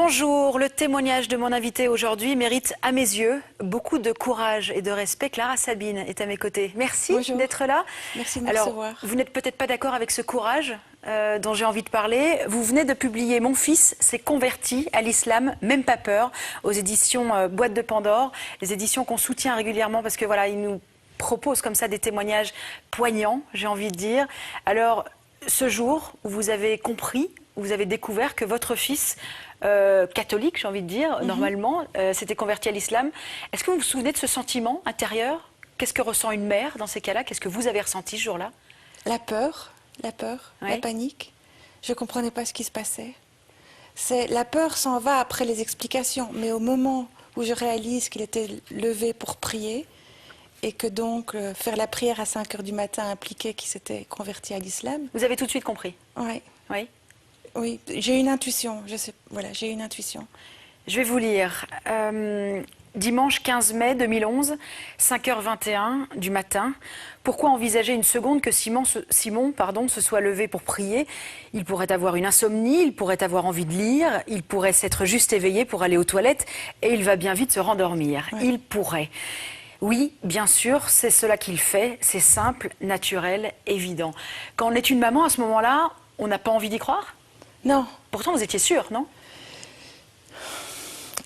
Bonjour, le témoignage de mon invité aujourd'hui mérite à mes yeux beaucoup de courage et de respect. Clara Sabine est à mes côtés. Merci d'être là. Merci de me Alors, recevoir. vous n'êtes peut-être pas d'accord avec ce courage dont j'ai envie de parler. Vous venez de publier « Mon fils s'est converti à l'islam, même pas peur » aux éditions Boîte de Pandore, les éditions qu'on soutient régulièrement parce que voilà, ils nous proposent comme ça des témoignages poignants, j'ai envie de dire. Alors, ce jour où vous avez compris, où vous avez découvert que votre fils catholique, j'ai envie de dire, normalement, s'était converti à l'islam. Est-ce que vous vous souvenez de ce sentiment intérieur? Qu'est-ce que ressent une mère dans ces cas-là? Qu'est-ce que vous avez ressenti ce jour-là? La peur, la panique. Je ne comprenais pas ce qui se passait. La peur s'en va après les explications, mais au moment où je réalise qu'il était levé pour prier et que donc faire la prière à 5 heures du matin impliquait qu'il s'était converti à l'islam. Vous avez tout de suite compris? Oui. Oui. Oui, j'ai une intuition, j'ai une intuition. Je vais vous lire. Dimanche 15 mai 2011, 5h21 du matin. Pourquoi envisager une seconde que Simon se soit levé pour prier? Il pourrait avoir une insomnie, il pourrait avoir envie de lire, il pourrait s'être juste éveillé pour aller aux toilettes et il va bien vite se rendormir. Ouais. Il pourrait. Oui, bien sûr, c'est cela qu'il fait. C'est simple, naturel, évident. Quand on est une maman à ce moment-là, on n'a pas envie d'y croire? Non. Pourtant, vous étiez sûre, non?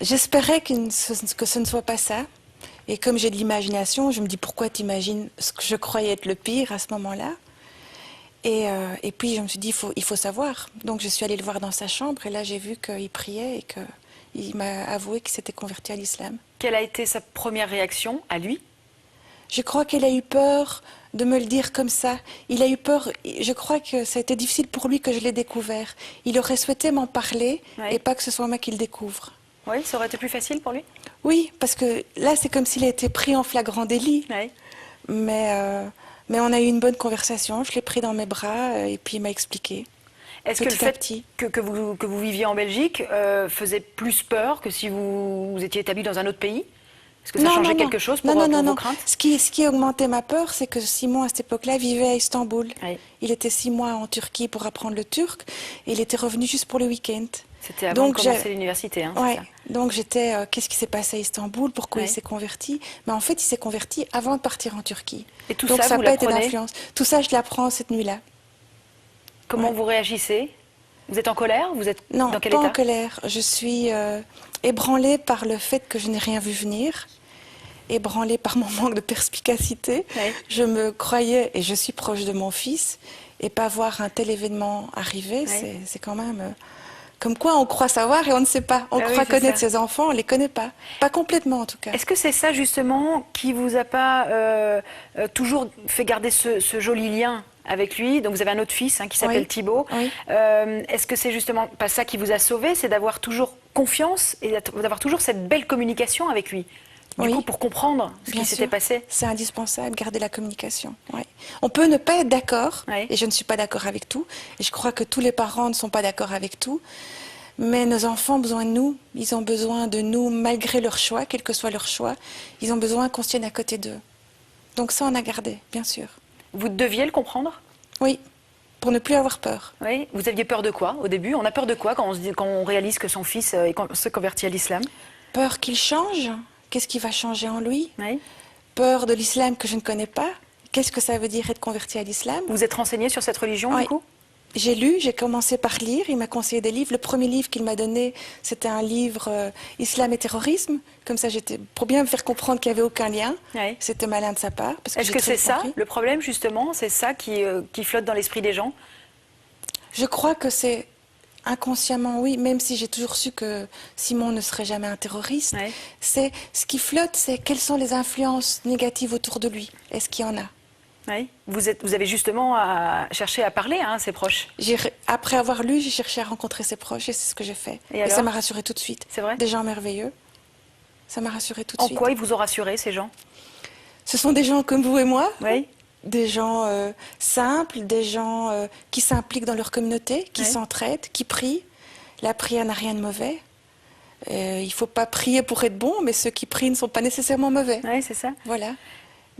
J'espérais que ce ne soit pas ça. Et comme j'ai de l'imagination, je me dis pourquoi t'imagines ce que je croyais être le pire à ce moment-là. Et puis je me suis dit, il faut savoir. Donc je suis allée le voir dans sa chambre et là j'ai vu qu'il priait et qu'il m'a avoué qu'il s'était converti à l'islam. Quelle a été sa première réaction à lui? Je crois qu'il a eu peur de me le dire comme ça. Il a eu peur, je crois que ça a été difficile pour lui que je l'ai découvert. Il aurait souhaité m'en parler et pas que ce soit moi qui le découvre. Oui, ça aurait été plus facile pour lui? Oui, parce que là c'est comme s'il a été pris en flagrant délit. Oui. Mais on a eu une bonne conversation, je l'ai pris dans mes bras et puis il m'a expliqué. Est-ce que le fait que vous viviez en Belgique faisait plus peur que si vous étiez établi dans un autre pays? Est-ce que ça changeait quelque chose pour vos craintes? Ce qui a augmenté ma peur, c'est que Simon, à cette époque-là, vivait à Istanbul. Oui. Il était 6 mois en Turquie pour apprendre le turc et il était revenu juste pour le week-end. C'était avant de commencer l'université, hein, ouais. Donc j'étais, qu'est-ce qui s'est passé à Istanbul? Pourquoi il s'est converti? Mais en fait, il s'est converti avant de partir en Turquie. Et tout donc ça, n'a pas été d'influence. Tout ça, je l'apprends cette nuit-là. Comment vous réagissez? Vous êtes en colère? Vous êtes dans quel état? Non, pas en colère. Je suis ébranlée par le fait que je n'ai rien vu venir. Ébranlée par mon manque de perspicacité. Oui. Je me croyais, et je suis proche de mon fils, et pas voir un tel événement arriver, oui. C'est quand même... comme quoi on croit savoir et on ne sait pas. On croit connaître ses enfants, on ne les connaît pas. Pas complètement en tout cas. Est-ce que c'est ça justement qui vous a pas toujours fait garder ce joli lien avec lui? Donc vous avez un autre fils qui s'appelle Thibaut. Oui. Est-ce que c'est justement pas ça qui vous a sauvé? C'est d'avoir toujours confiance et d'avoir toujours cette belle communication avec lui? Du coup, pour comprendre ce qui s'était passé. C'est indispensable, garder la communication. Ouais. On peut ne pas être d'accord, et je ne suis pas d'accord avec tout, et je crois que tous les parents ne sont pas d'accord avec tout, mais nos enfants ont besoin de nous, ils ont besoin de nous malgré leur choix, quel que soit leur choix, ils ont besoin qu'on se tienne à côté d'eux. Donc ça, on a gardé, bien sûr. Vous deviez le comprendre? Oui, pour ne plus avoir peur. Oui, vous aviez peur de quoi au début? On a peur de quoi quand on réalise que son fils se convertit à l'islam? Peur qu'il change. Qu'est-ce qui va changer en lui? Oui. Peur de l'islam que je ne connais pas. Qu'est-ce que ça veut dire être converti à l'islam? Vous êtes renseigné sur cette religion, du coup? J'ai lu, j'ai commencé par lire, il m'a conseillé des livres. Le premier livre qu'il m'a donné, c'était un livre Islam et terrorisme. Comme ça, pour bien me faire comprendre qu'il n'y avait aucun lien. Oui. C'était malin de sa part. Est-ce que c'est ça, le problème, justement? C'est ça qui flotte dans l'esprit des gens? Je crois que c'est... inconsciemment, oui, même si j'ai toujours su que Simon ne serait jamais un terroriste. Oui. C'est ce qui flotte, c'est quelles sont les influences négatives autour de lui. Est-ce qu'il y en a? Oui. Vous avez justement cherché à parler à ses proches. Après avoir lu, j'ai cherché à rencontrer ses proches et c'est ce que j'ai fait. Et ça m'a rassurée tout de suite. C'est vrai? Des gens merveilleux. Ça m'a rassurée tout de suite. En quoi ils vous ont rassuré, ces gens? Ce sont des gens comme vous et moi. Oui. Des gens simples, des gens qui s'impliquent dans leur communauté, qui s'entraident, qui prient. La prière n'a rien de mauvais. Il ne faut pas prier pour être bon, mais ceux qui prient ne sont pas nécessairement mauvais. Oui, c'est ça. Voilà.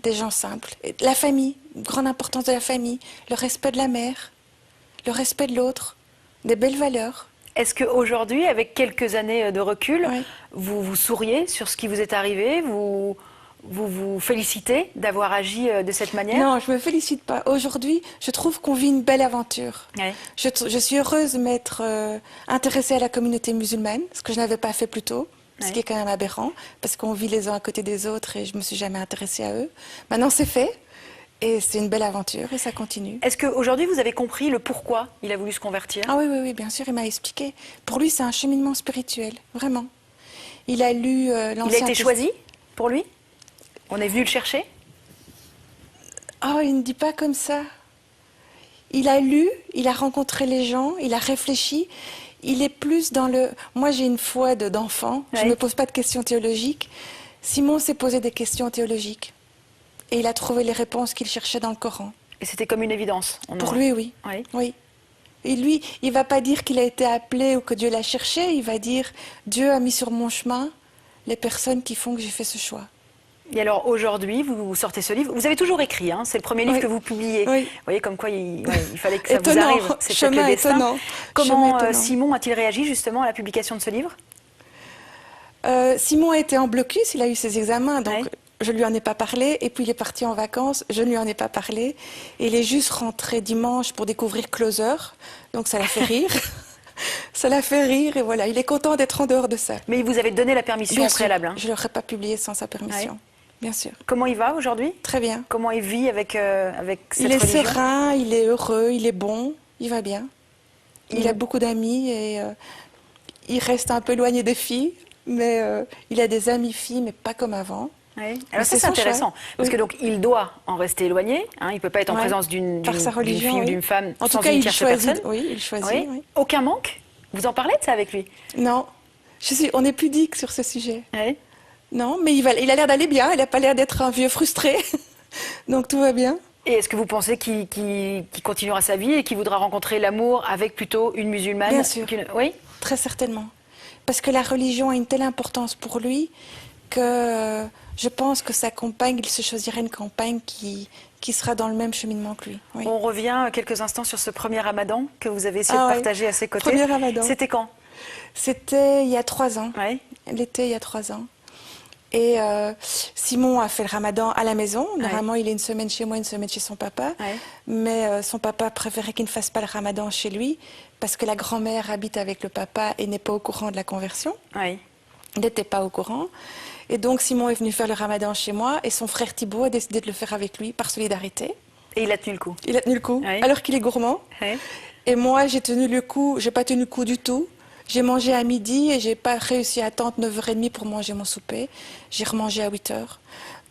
Des gens simples. La famille, grande importance de la famille, le respect de la mère, le respect de l'autre, des belles valeurs. Est-ce qu'aujourd'hui, avec quelques années de recul, Oui. vous vous souriez sur ce qui vous est arrivé, vous félicitez d'avoir agi de cette manière? Non, je me félicite pas. Aujourd'hui, je trouve qu'on vit une belle aventure. Ouais. Je suis heureuse de m'être intéressée à la communauté musulmane, ce que je n'avais pas fait plus tôt, ce Ouais. qui est quand même aberrant, parce qu'on vit les uns à côté des autres et je me suis jamais intéressée à eux. Maintenant, c'est fait et c'est une belle aventure et ça continue. Est-ce qu'aujourd'hui, vous avez compris le pourquoi il a voulu se convertir? Ah oui, oui, oui, bien sûr, il m'a expliqué. Pour lui, c'est un cheminement spirituel, vraiment. Il a lu Il a été choisi pour lui? On est venu le chercher? Oh, il ne dit pas comme ça. Il a lu, il a rencontré les gens, il a réfléchi. Il est plus dans le... Moi, j'ai une foi d'enfant. Je Ouais. ne me pose pas de questions théologiques. Simon s'est posé des questions théologiques. Et il a trouvé les réponses qu'il cherchait dans le Coran. Et c'était comme une évidence. Pour lui, oui. Oui. Oui. Et lui, il ne va pas dire qu'il a été appelé ou que Dieu l'a cherché. Il va dire, Dieu a mis sur mon chemin les personnes qui font que j'ai fait ce choix. Et alors aujourd'hui, vous sortez ce livre. Vous avez toujours écrit, hein, c'est le premier livre Oui. que vous publiez. Oui. Vous voyez comme quoi il fallait que ça vous Étonnant. arrive. C'est peut-être le Chemin destin. étonnant. Comment Chemin étonnant. Simon a-t-il réagi justement à la publication de ce livre? Simon a été en blocus, il a eu ses examens, donc Ouais. je lui en ai pas parlé. Et puis il est parti en vacances, je ne lui en ai pas parlé. Et il est juste rentré dimanche pour découvrir Closer, donc ça l'a fait rire. Ça l'a fait rire et voilà, il est content d'être en dehors de ça. Mais vous avez donné la permission Bien au sûr, préalable. Hein. je ne l'aurais pas publié sans sa permission, Ouais. bien sûr. Comment il va aujourd'hui? Très bien. Comment il vit avec cette Il est religion? serein, il est heureux, il est bon, il va bien. Il a beaucoup d'amis et il reste un peu éloigné des filles, mais il a des amis filles, mais pas comme avant. Oui. Mais Alors ça, c'est c'est son intéressant, choix. parce Oui. que donc il doit en rester éloigné. Hein, il ne peut pas être en Ouais. présence d'une Par sa religion, fille ou oui. d'une femme En sans tout cas, une il tierce choisit. personne. Oui, il choisit. Oui. Oui. Aucun manque? Vous en parlez de ça avec lui? Non, on est pudique sur ce sujet. Oui. Non, mais il a l'air d'aller bien. Il n'a pas l'air d'être un vieux frustré. Donc tout va bien. Et est-ce que vous pensez qu'il continuera sa vie et qu'il voudra rencontrer l'amour avec plutôt une musulmane? Bien sûr. Oui. Très certainement. Parce que la religion a une telle importance pour lui que je pense que sa compagne, il se choisirait une compagne qui sera dans le même cheminement que lui. Oui. On revient quelques instants sur ce premier ramadan que vous avez essayé Ah de ouais. partager à ses côtés. Premier ramadan. C'était quand? C'était il y a 3 ans. Oui. L'été, il y a 3 ans. Et Simon a fait le ramadan à la maison. Normalement, il est une semaine chez moi, une semaine chez son papa. Ouais. Mais son papa préférait qu'il ne fasse pas le ramadan chez lui parce que la grand-mère habite avec le papa et n'est pas au courant de la conversion. Oui. Il n'était pas au courant. Et donc, Simon est venu faire le ramadan chez moi et son frère Thibaut a décidé de le faire avec lui par solidarité. Et il a tenu le coup. Il a tenu le coup, Oui. alors qu'il est gourmand. Oui. Et moi, j'ai tenu le coup, j'ai pas tenu le coup du tout. J'ai mangé à midi et j'ai pas réussi à attendre 9h30 pour manger mon souper. J'ai remangé à 8h.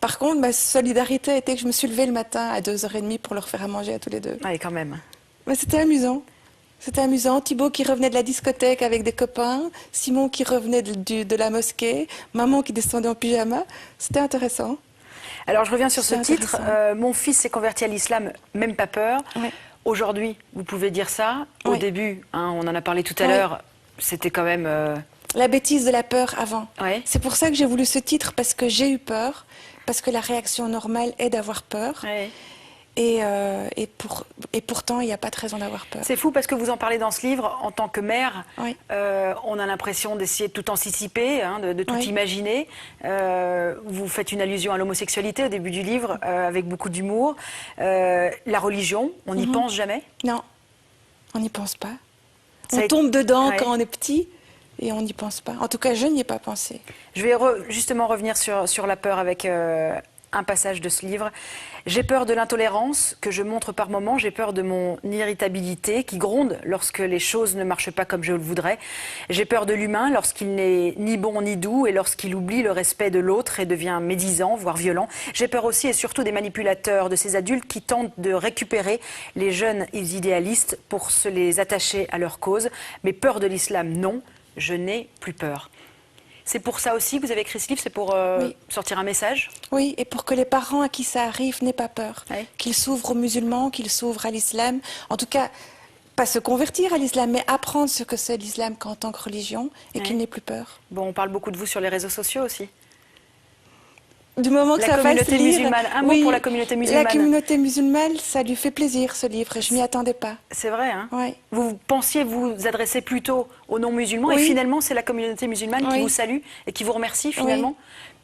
Par contre, ma solidarité était que je me suis levée le matin à 2h30 pour leur faire à manger à tous les deux. Oui, quand même. Mais c'était amusant. C'était amusant. Thibaut qui revenait de la discothèque avec des copains, Simon qui revenait de la mosquée, maman qui descendait en pyjama. C'était intéressant. Alors je reviens sur ce C'est titre. intéressant. Mon fils s'est converti à l'islam, même pas peur. Ouais. Aujourd'hui, vous pouvez dire ça. Au Ouais. début, hein, on en a parlé tout à Ouais. l'heure, c'était quand même... La bêtise de la peur avant. Ouais. C'est pour ça que j'ai voulu ce titre, parce que j'ai eu peur, parce que la réaction normale est d'avoir peur. Ouais. Et pourtant, il n'y a pas de raison d'avoir peur. C'est fou parce que vous en parlez dans ce livre en tant que mère. Oui. On a l'impression d'essayer de tout anticiper, hein, de tout Oui. imaginer. Vous faites une allusion à l'homosexualité au début du livre avec beaucoup d'humour. La religion, on n'y pense jamais. Non, on n'y pense pas. Ça a On été- tombe dedans Ouais. quand on est petit et on n'y pense pas. En tout cas, je n'y ai pas pensé. Je vais justement revenir sur la peur avec un passage de ce livre. J'ai peur de l'intolérance que je montre par moments, j'ai peur de mon irritabilité qui gronde lorsque les choses ne marchent pas comme je le voudrais. J'ai peur de l'humain lorsqu'il n'est ni bon ni doux et lorsqu'il oublie le respect de l'autre et devient médisant, voire violent. J'ai peur aussi et surtout des manipulateurs, de ces adultes qui tentent de récupérer les jeunes idéalistes pour se les attacher à leur cause. Mais peur de l'islam, non, je n'ai plus peur. C'est pour ça aussi que vous avez écrit ce livre, c'est pour Oui. sortir un message? Oui, et pour que les parents à qui ça arrive n'aient pas peur. Ouais. Qu'ils s'ouvrent aux musulmans, qu'ils s'ouvrent à l'islam. En tout cas, pas se convertir à l'islam, mais apprendre ce que c'est l'islam en tant que religion et Ouais. qu'ils n'aient plus peur. Bon, on parle beaucoup de vous sur les réseaux sociaux aussi. du moment que La ça fasse communauté lire... musulmane. Un mot pour la communauté musulmane. La communauté musulmane, ça lui fait plaisir, ce livre. Je m'y attendais pas. C'est vrai, hein? Oui. Vous pensiez vous adresser plutôt aux non-musulmans et finalement, c'est la communauté musulmane qui vous salue et qui vous remercie finalement.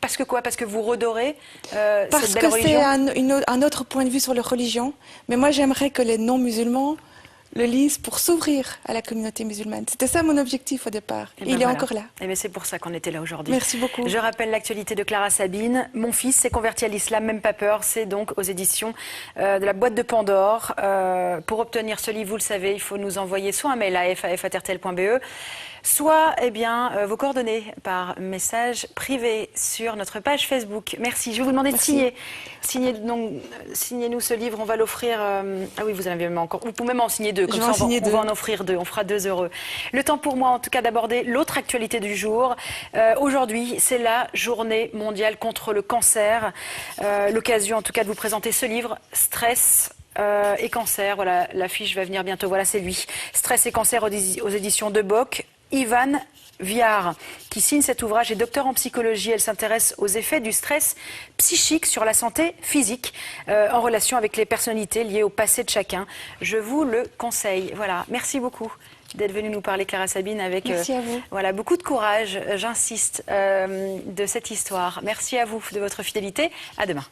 Parce que quoi? Parce que vous redorez cette belle religion? Parce que c'est un autre point de vue sur la religion. Mais moi, j'aimerais que les non-musulmans le lisent pour s'ouvrir à la communauté musulmane. C'était ça mon objectif au départ. Et il est encore là. Et bien c'est pour ça qu'on était là aujourd'hui. Merci beaucoup. Je rappelle l'actualité de Clara Sabine. Mon fils s'est converti à l'islam, même pas peur. C'est donc aux éditions de la Boîte de Pandore. Pour obtenir ce livre, vous le savez, il faut nous envoyer soit un mail à faf@rtl.be, soit vos coordonnées par message privé sur notre page Facebook. Merci. Je vais vous demander de signer. Signez-nous ce livre. On va l'offrir. Ah oui, vous en avez même encore. Vous pouvez même en signer deux. Comme ça, on va en offrir deux. On fera 2 heureux. Le temps pour moi, en tout cas, d'aborder l'autre actualité du jour. Aujourd'hui, c'est la journée mondiale contre le cancer. L'occasion, en tout cas, de vous présenter ce livre, Stress et cancer. Voilà, l'affiche va venir bientôt. Voilà, c'est lui. Stress et cancer aux éditions de Bock. Ivan Viard, qui signe cet ouvrage, est docteur en psychologie. Elle s'intéresse aux effets du stress psychique sur la santé physique en relation avec les personnalités liées au passé de chacun. Je vous le conseille. Voilà, merci beaucoup d'être venue nous parler, Clara Sabine, avec merci à vous. Voilà, beaucoup de courage, j'insiste, de cette histoire. Merci à vous de votre fidélité. À demain.